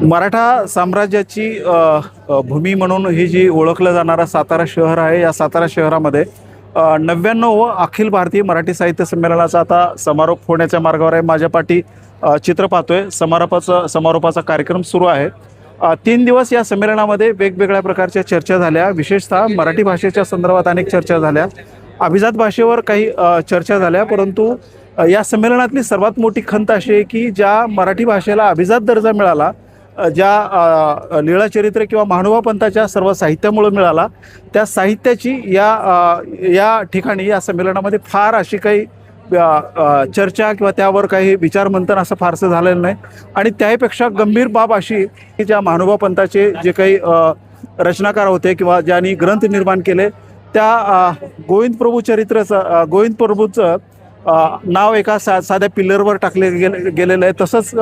मराठा साम्राज्याची भूमी म्हणून ही जी ओळखलं जाणारं सातारा शहर आहे, या सातारा शहरामध्ये 99व अखिल भारतीय मराठी साहित्य संमेलनाचा आता समारोप होण्याच्या मार्गावर आहे. माझ्या पाठी चित्र पाहतोय. समारोपाचा कार्यक्रम सुरू आहे. 3 दिवस या संमेलनामध्ये वेगवेगळ्या प्रकारच्या चर्चा झाल्या. विशेषतः मराठी भाषेच्या संदर्भात अनेक चर्चा झाल्या. अभिजात भाषेवर काही चर्चा झाल्या. परंतु या संमेलनातली सर्वात मोठी खंत अशी आहे की ज्या मराठी भाषेला अभिजात दर्जा मिळाला, ज्या लीळाचरित्र किंवा महानुभाव पंथाच्या सर्व साहित्यामुळे मिळाला, त्या साहित्याची या ठिकाणी या संमेलनामध्ये फार अशी काही चर्चा किंवा त्यावर काही विचारमंथन असं फारसं झालेलं नाही. आणि त्याहीपेक्षा गंभीर बाब अशी की ज्या महानुभाव पंथाचे जे काही रचनाकार होते किंवा ज्यांनी ग्रंथ निर्माण केले, त्या गोविंद प्रभूचं नाव एका साध्या पिल्लरवर टाकले गेलेलं आहे. तसंच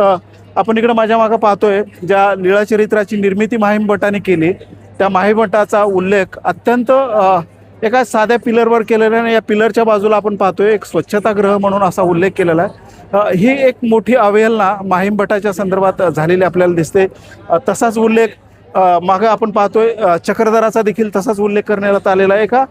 आपण इकडं माझ्या मागं पाहतोय, ज्या लीळाचरित्राची निर्मिती माहीम भट्टाने केली, त्या माहीम भट्टाचा उल्लेख अत्यंत एका साध्या पिलरवर केलेला आहे. या पिलरच्या बाजूला आपण पाहतोय एक स्वच्छतागृह म्हणून असा उल्लेख केलेला आहे. ही एक मोठी अवहेलना माहीम भट्टाच्या संदर्भात झालेली आपल्याला दिसते. तसाच उल्लेख मागं आपण पाहतोय चक्रधराचा देखील तसाच उल्लेख करण्यात आलेला आहे. एका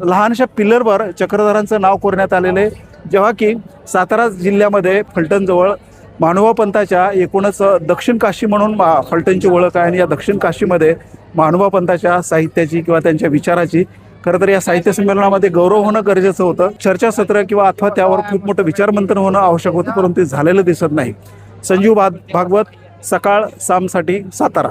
लहानशा पिलरवर चक्रधरांचं नाव कोरण्यात आलेलं आहे. जेव्हा की सातारा जिल्ह्यामध्ये फलटणजवळ महानुभाव पंथाच्या एकूणच दक्षिण काशी म्हणून फलटणची ओळख आहे. आणि या दक्षिण काशीमध्ये महानुभाव पंथाच्या साहित्याची किंवा त्यांच्या विचाराची खरं तर या साहित्य संमेलनामध्ये गौरव होणं गरजेचं होतं. चर्चासत्र किंवा अथवा त्यावर खूप मोठं विचारमंथन होणं आवश्यक होतं, परंतु ते झालेलं दिसत नाही. संजीव भागवत, सकाळ सामसाठी, सातारा.